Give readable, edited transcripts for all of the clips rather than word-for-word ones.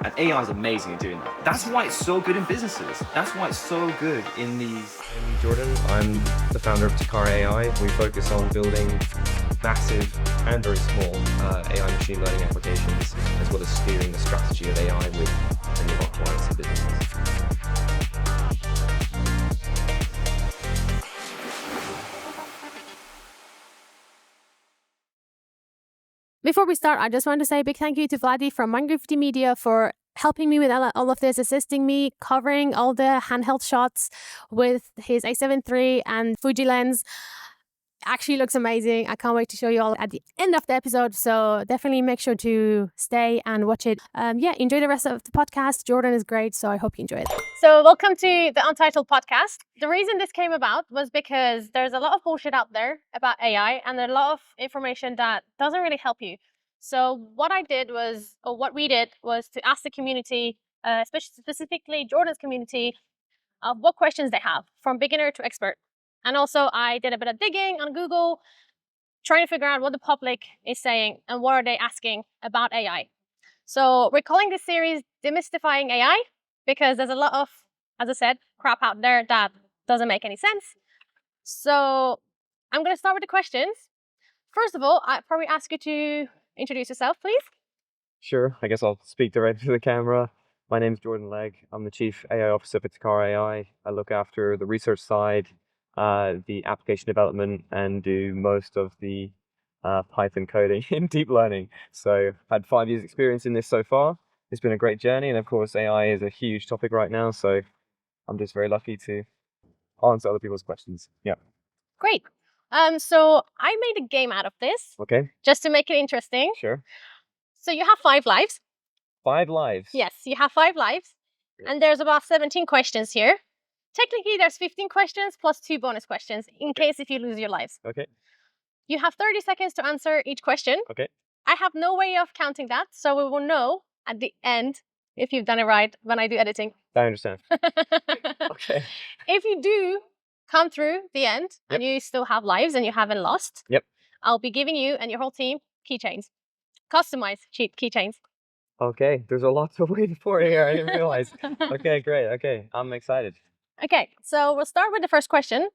And AI is amazing at doing that. That's why it's so good in businesses. That's why it's so good in these. I'm Jordan. I'm the founder of Takara AI. We focus on building massive and very small AI machine learning applications, as well as steering the strategy of AI with many of our clients and businesses. Before we start, I just want to say a big thank you to Vladdy from Minecraft Media for helping me with all of this, assisting me, covering all the handheld shots with his A7 III and Fuji lens. Actually looks amazing. I can't wait to show you all at the end of the episode. So definitely make sure to stay and watch it. Enjoy the rest of the podcast. Jordan is great, so I hope you enjoy it. So welcome to the Untitled Podcast. The reason this came about was because there's a lot of bullshit out there about AI and a lot of information that doesn't really help you. So what we did was to ask the community, specifically Jordan's community, of what questions they have from beginner to expert. And also I did a bit of digging on Google, trying to figure out what the public is saying and what are they asking about AI. So we're calling this series Demystifying AI because there's a lot of, as I said, crap out there that doesn't make any sense. So I'm going to start with the questions. First of all, I'd probably ask you to introduce yourself, please. Sure. I guess I'll speak directly to the camera. My name's Jordan Legg. I'm the Chief AI Officer for Takara AI. I look after the research side, the application development, and do most of the Python coding in deep learning. So I've had 5 years experience in this so far. It's been a great journey, and of course AI is a huge topic right now, so I'm just very lucky to answer other people's questions. Yeah. Great. So I made a game out of this. Okay. Just to make it interesting. Sure. So you have 5 lives. 5 lives? Yes, you have 5 lives. Yeah. And there's about 17 questions here. Technically, there's 15 questions plus 2 bonus questions in case if you lose your lives. Okay. You have 30 seconds to answer each question. Okay. I have no way of counting that, so we will know at the end if you've done it right when I do editing. I understand. Okay. If you do come through the end and you still have lives and you haven't lost, I'll be giving you and your whole team keychains. Customized keychains. Okay, there's a lot to wait for here. I didn't realize. Okay, great. Okay, I'm excited. Okay, so we'll start with the first question.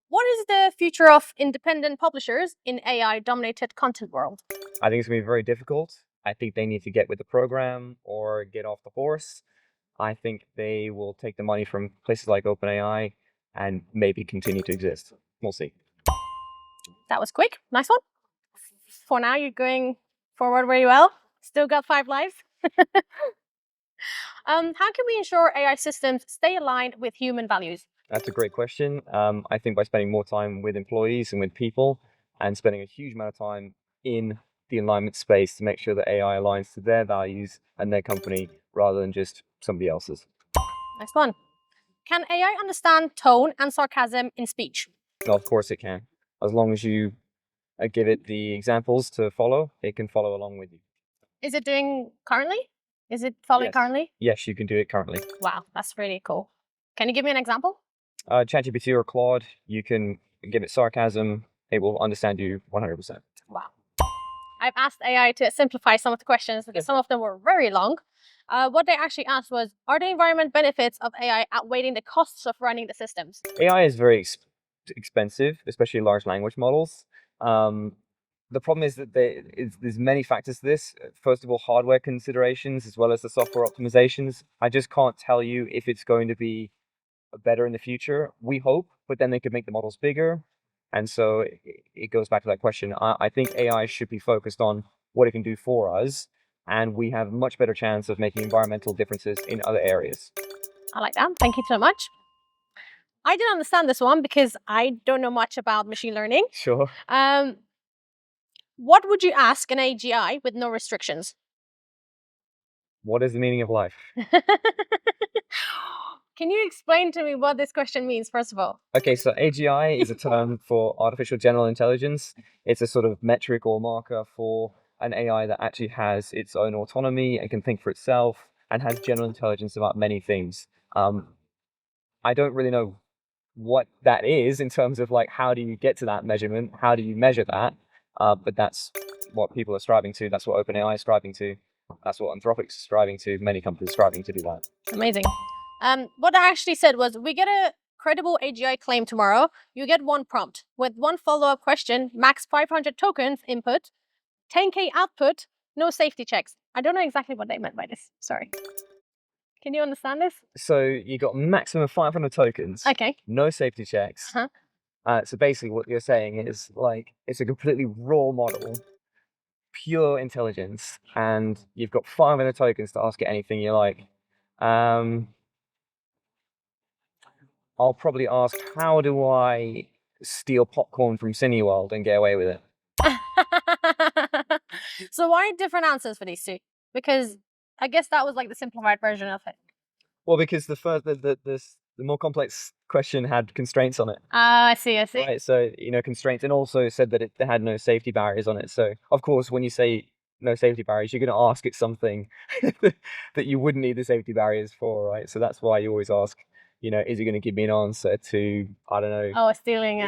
What is the future of independent publishers in AI-dominated content world? I think it's going to be very difficult. I think they need to get with the program or get off the horse. I think they will take the money from places like OpenAI and maybe continue to exist. We'll see. That was quick. Nice one. For now, you're going forward very well. Still got 5 lives. How can we ensure AI systems stay aligned with human values? That's a great question. I think by spending more time with employees and with people and spending a huge amount of time in the alignment space to make sure that AI aligns to their values and their company rather than just somebody else's. Nice one. Can AI understand tone and sarcasm in speech? No, of course it can. As long as you give it the examples to follow, it can follow along with you. Is it doing currently? Is it following currently? Yes, you can do it currently. Wow, that's really cool. Can you give me an example? ChatGPT or Claude, you can give it sarcasm. It will understand you 100%. Wow. I've asked AI to simplify some of the questions because some of them were very long. What they actually asked was, are the environment benefits of AI outweighing the costs of running the systems? AI is very expensive, especially large language models. The problem is that there's many factors to this. First of all, hardware considerations as well as the software optimizations. I just can't tell you if it's going to be better in the future. We hope, but then they could make the models bigger. And so it goes back to that question. I think AI should be focused on what it can do for us, and we have a much better chance of making environmental differences in other areas. I like that. Thank you so much. I didn't understand this one because I don't know much about machine learning. Sure. What would you ask an AGI with no restrictions? What is the meaning of life? Can you explain to me what this question means, first of all? Okay, so AGI is a term for artificial general intelligence. It's a sort of metric or marker for an AI that actually has its own autonomy and can think for itself and has general intelligence about many things. I don't really know what that is in terms of like, how do you get to that measurement? How do you measure that? But that's what people are striving to. That's what OpenAI is striving to. That's what Anthropic's striving to. Many companies striving to do that. Amazing. What I actually said was, we get a credible AGI claim tomorrow. You get one prompt with one follow-up question, max 500 tokens input, 10K output, no safety checks. I don't know exactly what they meant by this. Sorry. Can you understand this? So you got maximum 500 tokens. Okay. No safety checks. So basically what you're saying is like, it's a completely raw model, pure intelligence, and you've got 500 tokens to ask it anything you like. I'll probably ask, how do I steal popcorn from Cineworld and get away with it? So why different answers for these two? Because I guess that was like the simplified version of it. Well, because the more complex question had constraints on it. I see. Right, so, you know, constraints, and also said that it had no safety barriers on it. So, of course, when you say no safety barriers, you're going to ask it something that you wouldn't need the safety barriers for, right? So that's why you always ask, you know, is it going to give me an answer to, I don't know. Oh, stealing.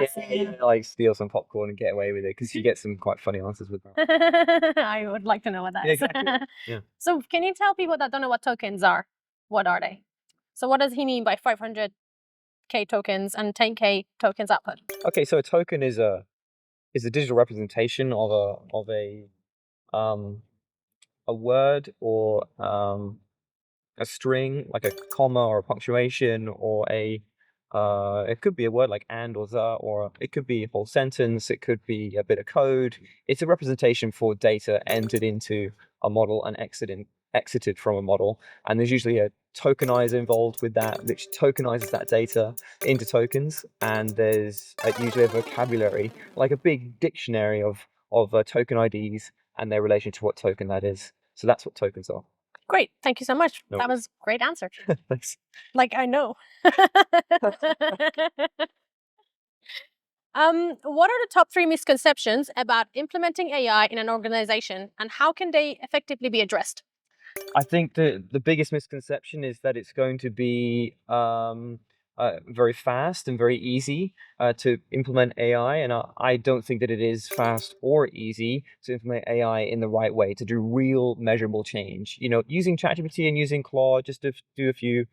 Like steal some popcorn and get away with it, because you get some quite funny answers with that. I would like to know what that is. Exactly. Yeah. So can you tell people that don't know what tokens are? What are they? So what does he mean by 500K tokens and 10K tokens output? Okay, so a token is a digital representation of a word, or a string, like a comma or a punctuation, or it could be a word like and or the, or it could be a whole sentence, it could be a bit of code. It's a representation for data entered into a model and exited from a model, and there's usually a tokenizer involved with that, which tokenizes that data into tokens, and there's usually a vocabulary, like a big dictionary of token IDs and their relation to what token that is. So that's what tokens are. Great, thank you so much. No That was a great answer. Thanks. Like, I know. What are the top 3 misconceptions about implementing AI in an organization, and how can they effectively be addressed? I think the biggest misconception is that it's going to be very fast and very easy to implement AI, and I don't think that it is fast or easy to implement AI in the right way to do real measurable change. You know, using ChatGPT and using Claude just to do a few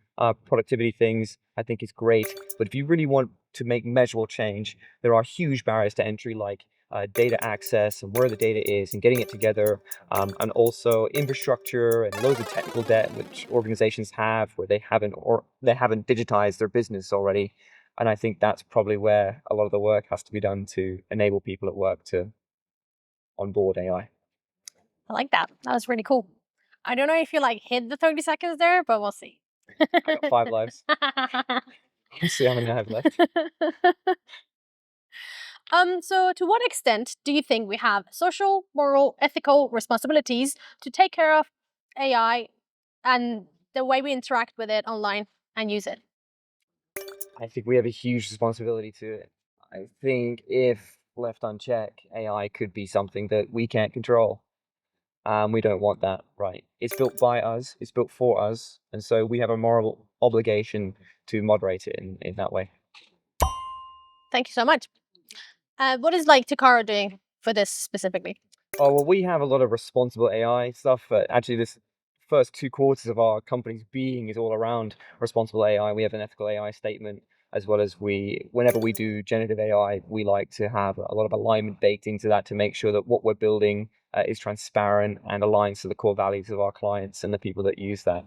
productivity things, I think is great. But if you really want to make measurable change, there are huge barriers to entry, like data access and where the data is and getting it together, and also infrastructure and loads of technical debt which organizations have, where they haven't digitized their business already. And I think that's probably where a lot of the work has to be done to enable people at work to onboard AI. I like that. That was really cool. I don't know if you like hit the 30 seconds there, but we'll see. I got 5 lives. Let's see how many I have left. So to what extent do you think we have social, moral, ethical responsibilities to take care of AI and the way we interact with it online and use it? I think we have a huge responsibility to it. I think if left unchecked, AI could be something that we can't control. We don't want that, right? It's built by us, it's built for us, and so we have a moral obligation to moderate it in that way. Thank you so much. What is like Takara doing for this specifically? Oh, well, we have a lot of responsible AI stuff. Actually, this first 2 quarters of our company's being is all around responsible AI. We have an ethical AI statement, as well as whenever we do generative AI, we like to have a lot of alignment baked into that to make sure that what we're building is transparent and aligns to the core values of our clients and the people that use that.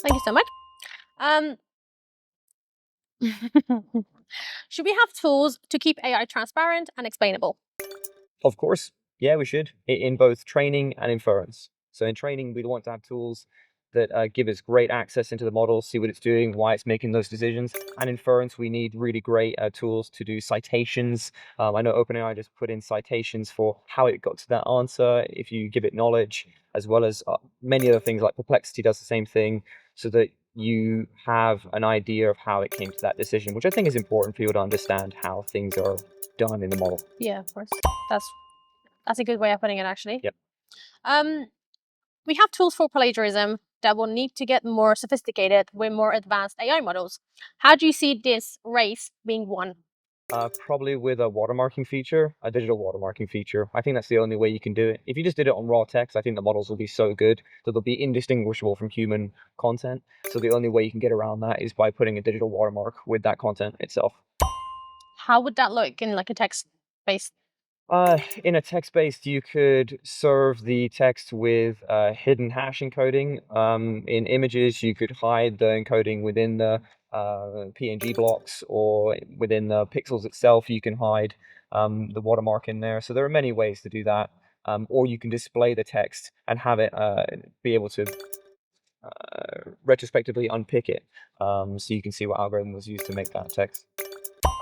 Thank you so much. Should we have tools to keep AI transparent and explainable? Of course. Yeah, we should, in both training and inference. So in training, we want to have tools that give us great access into the model, see what it's doing, why it's making those decisions. And inference, we need really great tools to do citations. I know OpenAI just put in citations for how it got to that answer, if you give it knowledge, as well as many other things, like Perplexity does the same thing, so that you have an idea of how it came to that decision, which I think is important for people to understand how things are done in the model. Yeah, of course. That's a good way of putting it, actually. Yep. We have tools for plagiarism that will need to get more sophisticated with more advanced AI models. How do you see this race being won? Probably with a watermarking feature, a digital watermarking feature. I think that's the only way you can do it. If you just did it on raw text, I think the models will be so good that they'll be indistinguishable from human content. So the only way you can get around that is by putting a digital watermark with that content itself. How would that look in like a text-based? In a text-based, you could serve the text with hidden hash encoding. In images, you could hide the encoding within the PNG blocks, or within the pixels itself, you can hide the watermark in there. So there are many ways to do that. Or you can display the text and have it be able to retrospectively unpick it, so you can see what algorithm was used to make that text.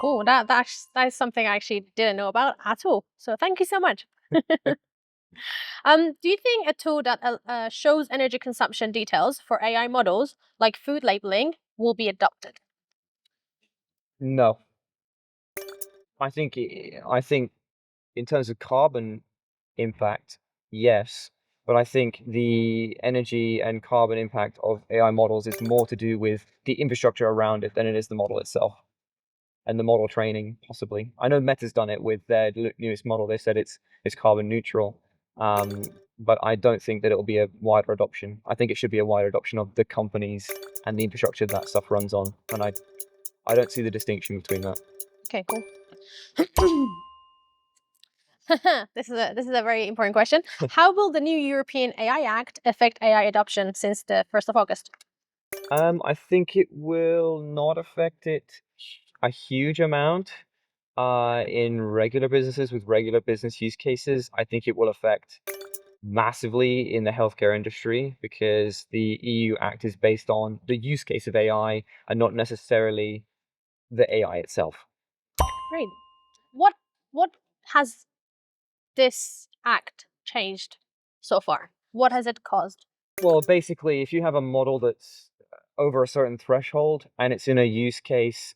Cool. That is something I actually didn't know about at all. So thank you so much. Do you think a tool that shows energy consumption details for AI models, like food labeling, will be adopted? No. I think in terms of carbon impact, yes, but I think the energy and carbon impact of AI models is more to do with the infrastructure around it than it is the model itself, and the model training, possibly. I know Meta's done it with their newest model. They said it's carbon neutral, but I don't think that it will be a wider adoption. I think it should be a wider adoption of the companies and the infrastructure that stuff runs on, and I don't see the distinction between that. Okay, cool. This is a very important question. How will the new European AI Act affect AI adoption since the 1st of August? I think it will not affect it a huge amount. In regular businesses with regular business use cases, I think it will affect massively in the healthcare industry, because the EU Act is based on the use case of AI and not necessarily the AI itself. Great. What has this act changed so far? What has it caused? Well, basically, if you have a model that's over a certain threshold and it's in a use case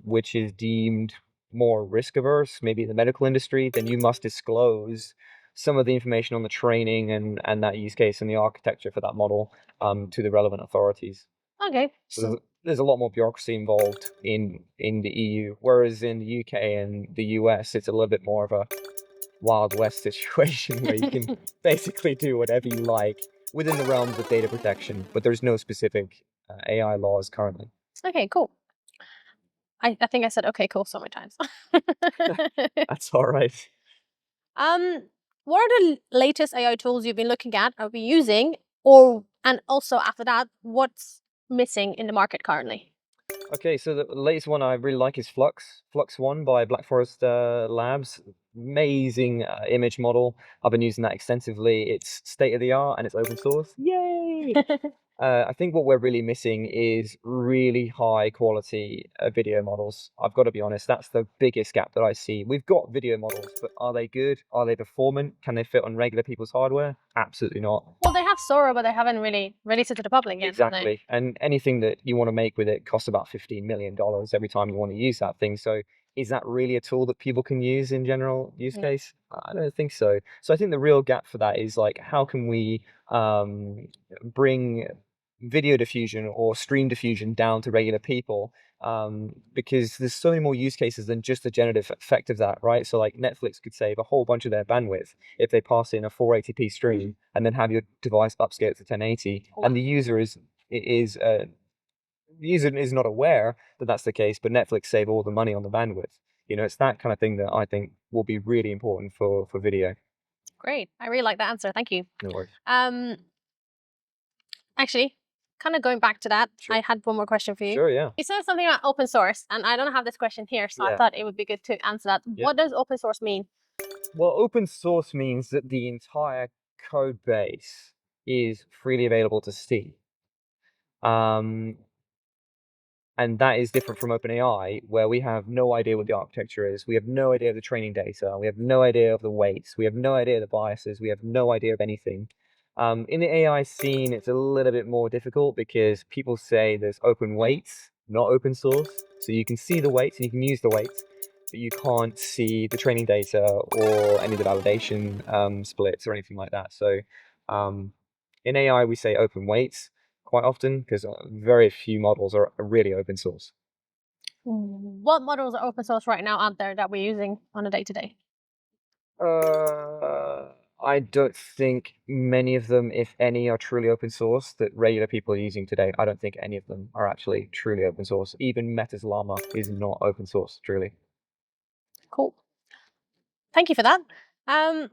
which is deemed more risk averse, maybe in the medical industry, then you must disclose some of the information on the training and that use case and the architecture for that model to the relevant authorities. Okay. So there's a lot more bureaucracy involved in the EU, whereas in the UK and the US, it's a little bit more of a Wild West situation where you can basically do whatever you like within the realms of data protection, but there's no specific AI laws currently. Okay, cool. I think I said okay, cool so many times. That's all right. What are the latest AI tools you've been looking at or been using, and also after that, what's missing in the market currently? Okay, so the latest one I really like is Flux One by Black Forest Labs. Amazing image model. I've been using that extensively. It's state of the art and it's open source. Yay! I think what we're really missing is really high quality video models. I've got to be honest, that's the biggest gap that I see. We've got video models, but are they good? Are they performant? Can they fit on regular people's hardware? Absolutely not. Well, they have Sora, but they haven't really released it to the public yet. Exactly. And anything that you want to make with it costs about $15 million every time you want to use that thing. So is that really a tool that people can use in general use case? I don't think so. So I think the real gap for that is like, how can we bring video diffusion or stream diffusion down to regular people, because there's so many more use cases than just the generative effect of that, right? So like Netflix could save a whole bunch of their bandwidth if they pass in a 480p stream and then have your device upscale to 1080, and the user is not aware that that's the case, but Netflix save all the money on the bandwidth. You know, it's that kind of thing that I think will be really important for video. Great. I really like that answer. Thank you. No worries. Actually, kind of going back to that, Sure. I had one more question for you. Sure, yeah. You said something about open source, and I don't have this question here, so I Yeah. thought it would be good to answer that. Yeah. What does open source mean? Well, open source means that the entire code base is freely available to see. And that is different from OpenAI, where we have no idea what the architecture is. We have no idea of the training data. We have no idea of the weights. We have no idea of the biases. We have no idea of anything. In the AI scene, it's a little bit more difficult because people say there's open weights, not open source. So you can see the weights and you can use the weights, but you can't see the training data or any of the validation splits or anything like that. So in AI, we say open weights quite often because very few models are really open source. What models are open source right now out there that we're using on a day-to-day? I don't think many of them, if any, are truly open source that regular people are using today. I don't think any of them are actually truly open source. Even Meta's Llama is not open source, truly. Cool. Thank you for that. How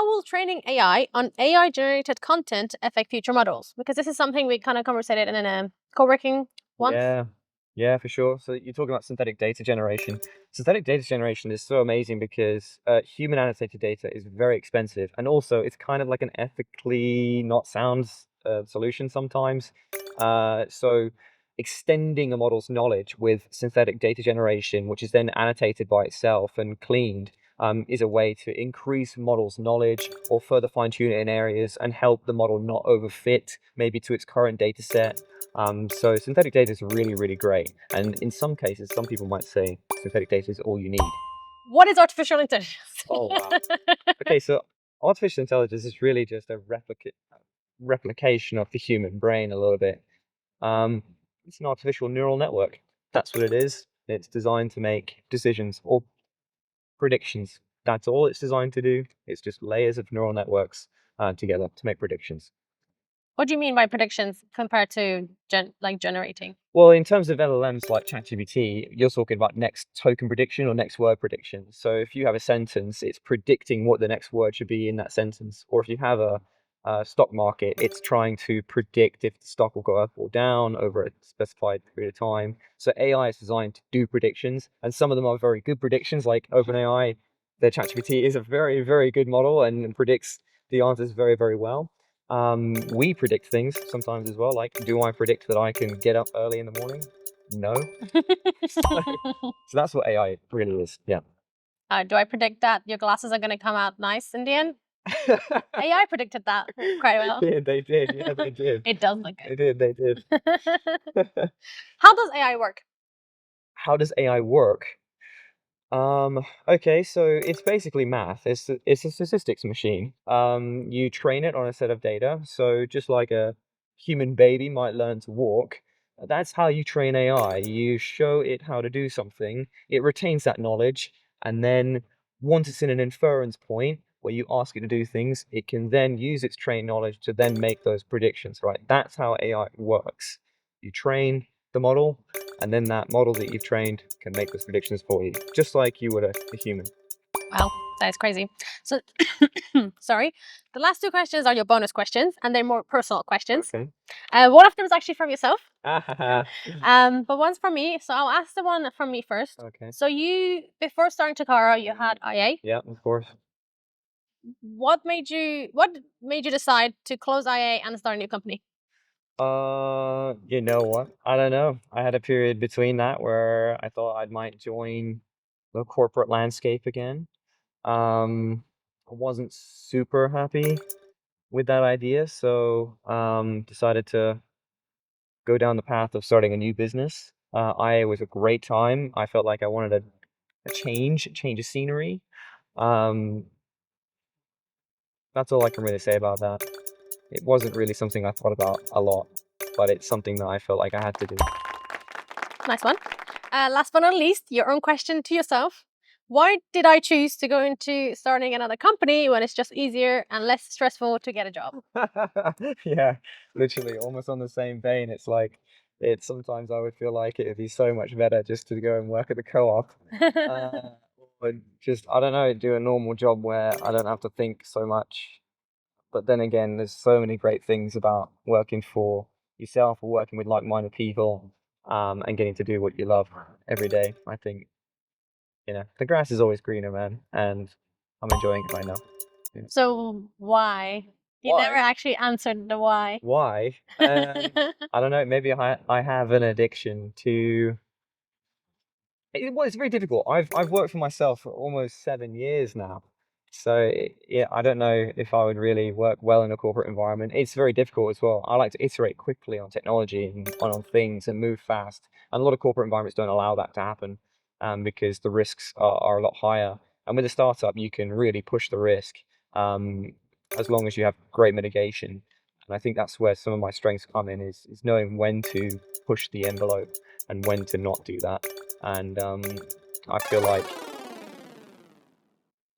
will training AI on AI-generated content affect future models? Because this is something we kind of conversated in a co-working once. Yeah, for sure. So you're talking about synthetic data generation. Synthetic data generation is so amazing because human annotated data is very expensive, and also it's kind of like an ethically not sound solution sometimes. So extending a model's knowledge with synthetic data generation, which is then annotated by itself and cleaned, is a way to increase model's knowledge or further fine tune it in areas and help the model not overfit maybe to its current data set. So synthetic data is really, really great. And in some cases, some people might say synthetic data is all you need. What is artificial intelligence? Oh, wow. Okay, so artificial intelligence is really just a replication of the human brain a little bit. It's an artificial neural network. That's what it is. It's designed to make decisions or predictions. That's all it's designed to do. It's just layers of neural networks together to make predictions. What do you mean by predictions compared to generating? Well, in terms of LLMs like ChatGPT, you're talking about next token prediction or next word prediction. So if you have a sentence, it's predicting what the next word should be in that sentence. Or if you have a stock market, it's trying to predict if the stock will go up or down over a specified period of time. So AI is designed to do predictions, and some of them are very good predictions, like OpenAI. Their ChatGPT is a very, very good model and predicts the answers very, very well. We predict things sometimes as well. Like, do I predict that I can get up early in the morning? No. So that's what AI really is. Yeah. Do I predict that your glasses are going to come out nice in the end? AI predicted that quite well. Yeah, they did. Yeah, they did. It does look They did. They did. good. How does AI work? How does AI work? Okay, so it's basically math. It's a statistics machine. You train it on a set of data. So just like a human baby might learn to walk, that's how you train AI. You show it how to do something, it retains that knowledge, and then once it's in an inference point where you ask it to do things, it can then use its trained knowledge to then make those predictions, right? That's how AI works. You train the model, and then that model that you've trained can make those predictions for you, just like you would a human. Wow, that is crazy. So, sorry. The last two questions are your bonus questions, and they're more personal questions. Okay. One of them is actually from yourself, Ah, but one's from me. So I'll ask the one from me first. okay. So you, before starting Takara, you had IA. Yeah, of course. What made you decide to close IA and start a new company? You know what? I don't know. I had a period between that where I thought I might join the corporate landscape again. I wasn't super happy with that idea, so decided to go down the path of starting a new business. IA was a great time. I felt like I wanted a change of scenery. That's all I can really say about that. It wasn't really something I thought about a lot, but it's something that I felt like I had to do. Nice one. Last but not least, your own question to yourself. Why did I choose to go into starting another company when it's just easier and less stressful to get a job? Yeah, literally almost on the same vein. It's like, sometimes I would feel like it would be so much better just to go and work at the co-op. Or just, I don't know, do a normal job where I don't have to think so much. But then again, there's so many great things about working for yourself or working with like-minded people, and getting to do what you love every day. I think, the grass is always greener, man, and I'm enjoying it right now. Yeah. So why? You Why? never actually answered the why. Why? I don't know. Maybe I have an addiction to. Well, it's very difficult. I've worked for myself for almost 7 years now, so yeah, I don't know if I would really work well in a corporate environment. It's very difficult as well. I like to iterate quickly on technology and on things and move fast, and a lot of corporate environments don't allow that to happen, because the risks are a lot higher. And with a startup, you can really push the risk, as long as you have great mitigation. And I think that's where some of my strengths come in, is knowing when to push the envelope and when to not do that. And I feel like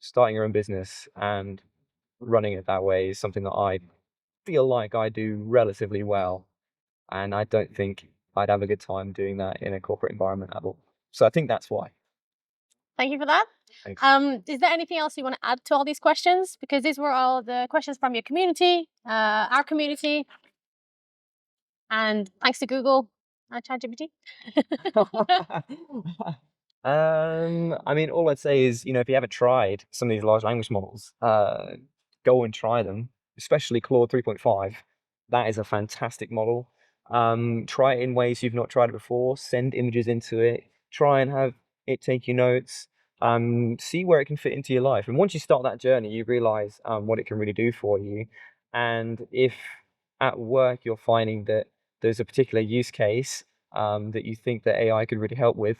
starting your own business and running it that way is something that I feel like I do relatively well. And I don't think I'd have a good time doing that in a corporate environment at all. So I think that's why. Thank you for that. Thanks. Is there anything else you want to add to all these questions? Because these were all the questions from your community, our community, and thanks to Google and ChatGPT. I mean, all I'd say is, if you haven't tried some of these large language models, go and try them, especially Claude 3.5. That is a fantastic model. Try it in ways you've not tried it before. Send images into it. Try and have it take you notes. See where it can fit into your life. And once you start that journey, you realize what it can really do for you. And if at work you're finding that there's a particular use case that you think that AI could really help with,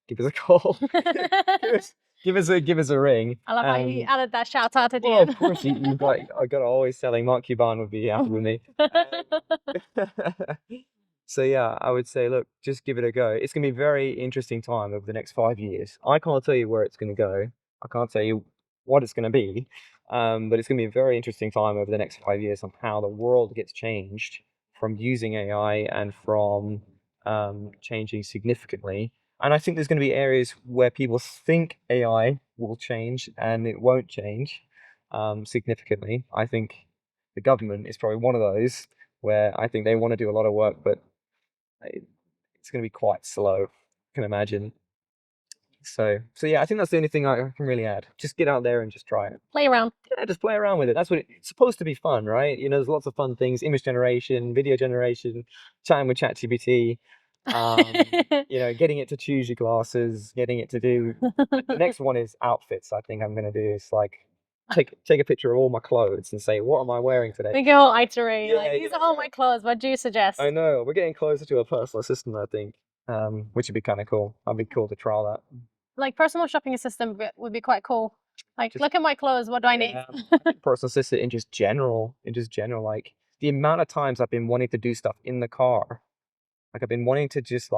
give us a call. give us a ring. I love how you added that shout out at the Well, end. of course, I got always selling. Mark Cuban would be happy with me. So yeah, I would say, look, just give it a go. It's gonna be a very interesting time over the next 5 years. I can't tell you where it's gonna go. I can't tell you what it's gonna be, but it's gonna be a very interesting time over the next 5 years on how the world gets changed from using AI and from changing significantly. And I think there's going to be areas where people think AI will change and it won't change significantly. I think the government is probably one of those where I think they want to do a lot of work, but it's going to be quite slow, I can imagine. So yeah, I think that's the only thing I can really add. Just get out there and just try it. Play around. Yeah, just play around with it. That's what it's supposed to be fun, right? There's lots of fun things: image generation, video generation, chatting with ChatGPT. Getting it to choose your glasses, getting it to do. The next one is outfits. I think I'm going to do is like take a picture of all my clothes and say, what am I wearing today? We go iterate. Yeah, these are all my clothes. What do you suggest? I know, we're getting closer to a personal assistant, I think, which would be kind of cool. That'd be cool to trial that. Like personal shopping assistant would be quite cool. Like, look at my clothes. What do I need? I think personal assistant in just general, like the amount of times I've been wanting to do stuff in the car. Like I've been wanting to just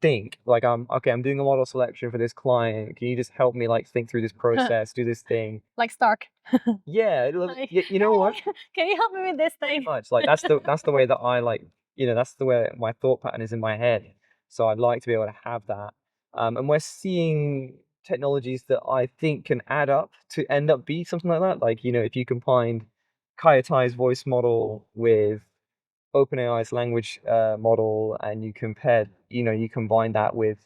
think like I'm doing a model selection for this client. Can you just help me think through this process, do this thing? Like Stark. Yeah, you know what? Can you help me with this thing? Pretty much. That's the way that I that's the way my thought pattern is in my head. So I'd like to be able to have that. And we're seeing technologies that I think can add up to end up be something like that. Like, if you combine Kayatai's voice model with OpenAI's language model, and you combine that with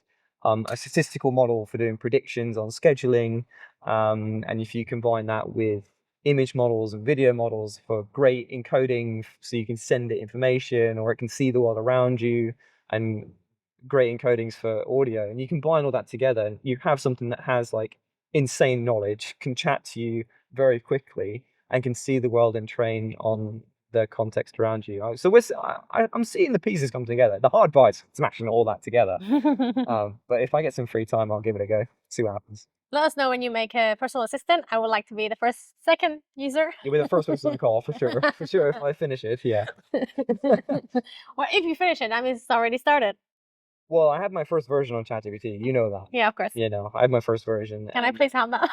a statistical model for doing predictions on scheduling, and if you combine that with image models and video models for great encoding, so you can send it information or it can see the world around you, and great encodings for audio, and you combine all that together, and you have something that has insane knowledge, can chat to you very quickly, and can see the world and train on the context around you. So I'm seeing the pieces come together. The hard part's smashing all that together. But if I get some free time, I'll give it a go. See what happens. Let us know when you make a personal assistant. I would like to be the second user. You'll be the first person to call, for sure. For sure, if I finish it, yeah. Well, if you finish it, that means it's already started. Well, I had my first version on ChatGPT. You know that. Yeah, of course. I had my first version. Can I please have that?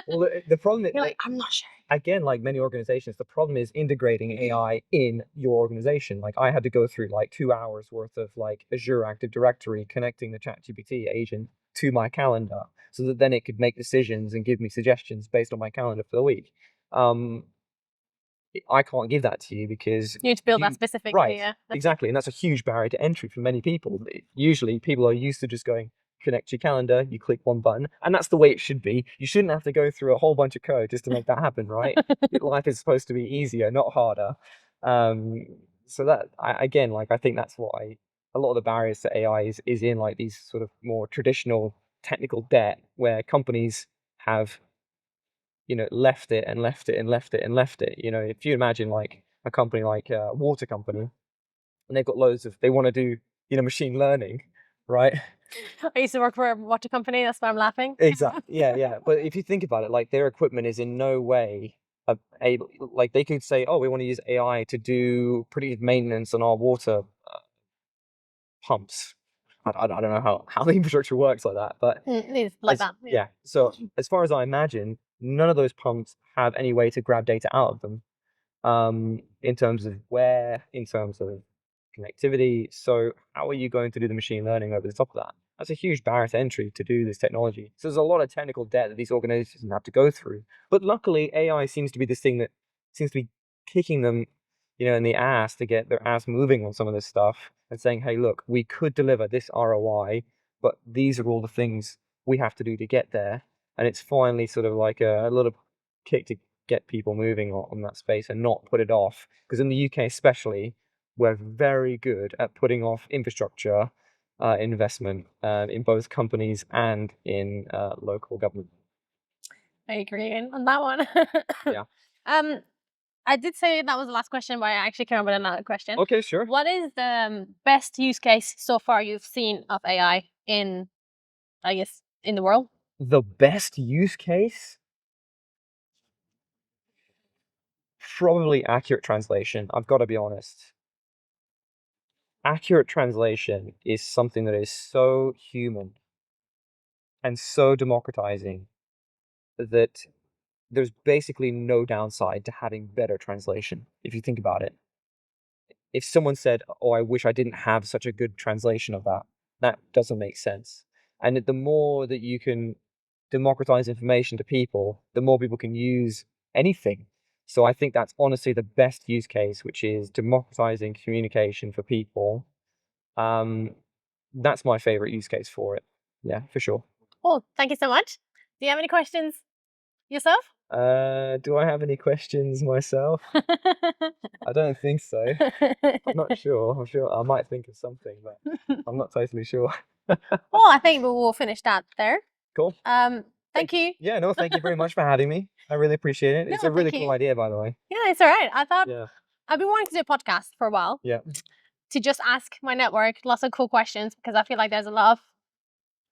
Well, the problem is, you're like, I'm not sure. Again, like many organizations, the problem is integrating AI in your organization. Like I had to go through 2 hours worth of Azure Active Directory, connecting the ChatGPT agent to my calendar, so that then it could make decisions and give me suggestions based on my calendar for the week. I can't give that to you because you need to build that specifically. Right, yeah, exactly, and that's a huge barrier to entry for many people. Usually, people are used to just going, connect your calendar, you click one button, and that's the way it should be. You shouldn't have to go through a whole bunch of code just to make that happen, right? Life is supposed to be easier, not harder. So that I think that's why a lot of the barriers to AI is in these sort of more traditional technical debt, where companies have left it and left it and left it and left it. If you imagine a company like a water company, and they've got they want to do machine learning, right? I used to work for a water company. That's why I'm laughing. Exactly. Yeah. But if you think about it, their equipment is in no way like they could say, oh, we want to use AI to do predictive maintenance on our water pumps. I don't know how the infrastructure works like that, but It's like that. yeah. So as far as I imagine, none of those pumps have any way to grab data out of them, in terms of wear, in terms of connectivity. So how are you going to do the machine learning over the top of that? That's a huge barrier to entry to do this technology. So there's a lot of technical debt that these organizations have to go through. But luckily, AI seems to be this thing that seems to be kicking them, in the ass to get their ass moving on some of this stuff and saying, hey, look, we could deliver this ROI, but these are all the things we have to do to get there. And it's finally sort of like a little kick to get people moving on that space and not put it off. Because in the UK especially, we're very good at putting off infrastructure investment in both companies and in local government. I agree on that one. Yeah. I did say that was the last question, but I actually came up with another question. Okay, sure. What is the best use case so far you've seen of AI in the world? The best use case? Probably accurate translation. I've got to be honest. Accurate translation is something that is so human and so democratizing that there's basically no downside to having better translation, if you think about it. If someone said, oh, I wish I didn't have such a good translation of that, that doesn't make sense. And the more that you can democratize information to people, the more people can use anything. So I think that's honestly the best use case, which is democratizing communication for people. That's my favorite use case for it. Yeah, for sure. Oh, thank you so much. Do you have any questions yourself? Do I have any questions myself? I don't think so. I'm not sure. I'm sure I might think of something, but I'm not totally sure. Well, I think we will finish that there. Cool. Thank you. Yeah, no, thank you very much for having me. I really appreciate it. It's a really cool idea, by the way. Yeah, it's all right. I thought Yeah. I've been wanting to do a podcast for a while. Yeah. To just ask my network lots of cool questions, because I feel like there's a lot of,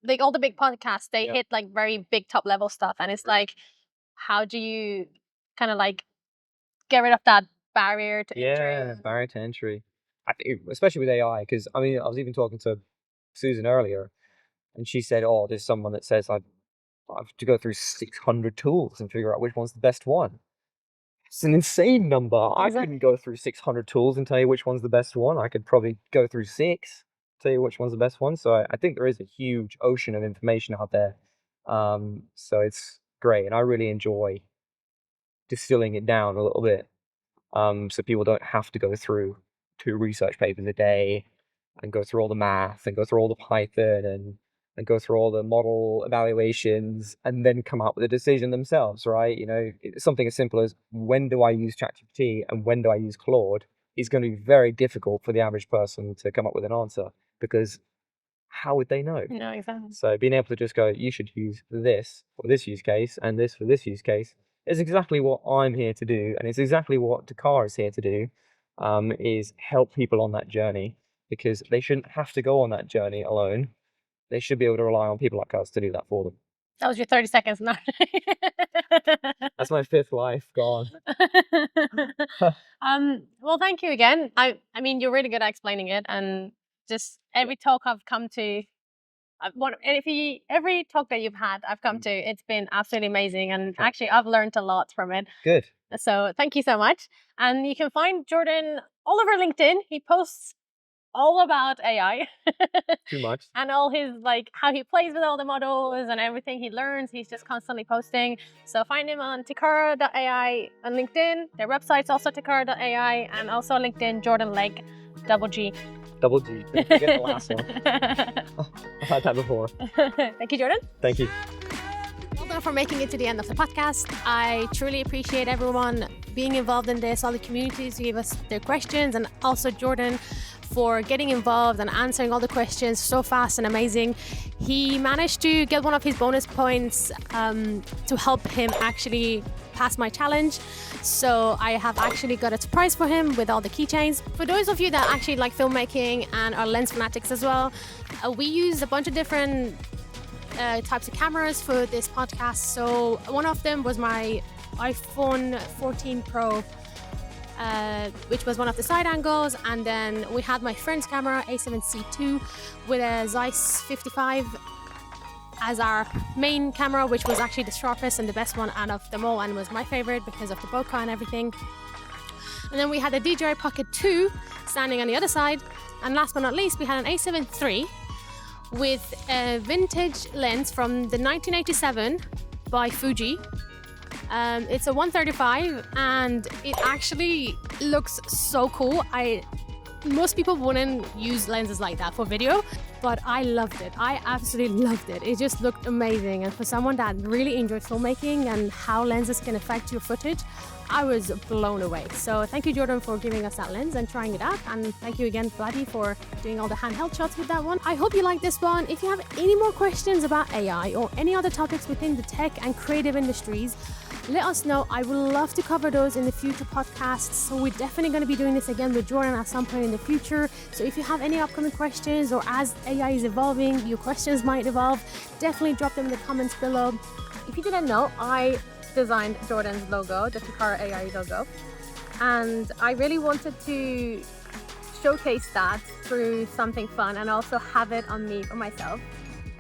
like, all the big podcasts, they hit like very big top level stuff, and it's like, how do you kind of like get rid of that barrier to entry? Yeah, barrier to entry. I think, especially with AI, because I mean, I was even talking to Susan earlier, and she said, "Oh, there's someone that says I have to go through 600 tools and figure out which one's the best one." It's an insane number. I couldn't go through 600 tools and tell you which one's the best one. I could probably go through 6, tell you which one's the best one. So I think there is a huge ocean of information out there. So it's great, and I really enjoy distilling it down a little bit, so people don't have to go through 2 research papers a day and go through all the math and go through all the Python and go through all the model evaluations and then come up with a decision themselves, right? Something as simple as when do I use ChatGPT and when do I use Claude is going to be very difficult for the average person to come up with an answer, because how would they know? No, exactly. So being able to just go, you should use this for this use case and this for this use case is exactly what I'm here to do, and it's exactly what Takara is here to do, is help people on that journey, because they shouldn't have to go on that journey alone. They should be able to rely on people like us to do that for them. That was your 30 seconds. No. That's my 5th life gone. Well, thank you again. I mean, you're really good at explaining it, and just every talk I've come to, every talk that you've had, I've come to, it's been absolutely amazing, and actually I've learned a lot from it. Good. So thank you so much. And you can find Jordan all over LinkedIn. He posts all about AI. Too much. And all his, like, how he plays with all the models and everything he learns. He's just constantly posting. So find him on Takara.ai on LinkedIn. Their website's also Takara.ai, and also LinkedIn, Jordan Legg, double G. Double G. Don't forget the last one. I've had that before. Thank you, Jordan. Thank you. Well done for making it to the end of the podcast. I truly appreciate everyone being involved in this, all the communities who gave us their questions, and also Jordan for getting involved and answering all the questions so fast and amazing. He managed to get one of his bonus points to help him actually pass my challenge. So I have actually got a surprise for him with all the keychains. For those of you that actually like filmmaking and are lens fanatics as well, we use a bunch of different types of cameras for this podcast. So one of them was my iPhone 14 Pro, which was one of the side angles, and then we had my friend's camera, A7C II, with a Zeiss 55 as our main camera, which was actually the sharpest and the best one out of them all, and was my favorite because of the bokeh and everything. And then we had the DJI Pocket 2 standing on the other side, and last but not least, we had an A7 III with a vintage lens from the 1987 by Fuji. It's a 135 and it actually looks so cool. Most people wouldn't use lenses like that for video, but I loved it. I absolutely loved it. It just looked amazing, and for someone that really enjoys filmmaking and how lenses can affect your footage, I was blown away. So thank you, Jordan, for giving us that lens and trying it out, and thank you again, Vladdy, for doing all the handheld shots with that one. I hope you liked this one. If you have any more questions about AI or any other topics within the tech and creative industries, let us know. I would love to cover those in the future podcasts. So we're definitely going to be doing this again with Jordan at some point in the future. So if you have any upcoming questions, or as AI is evolving, your questions might evolve, definitely drop them in the comments below. If you didn't know, I designed Jordan's logo, the Takara AI logo, and I really wanted to showcase that through something fun and also have it on me for myself.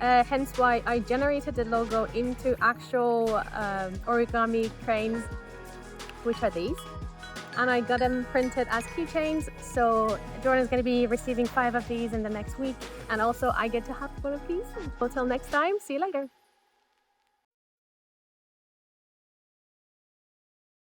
Hence why I generated the logo into actual origami cranes, which are these, and I got them printed as keychains. So Jordan's going to be receiving 5 of these in the next week, and also I get to have one of these. Until next time, see you later.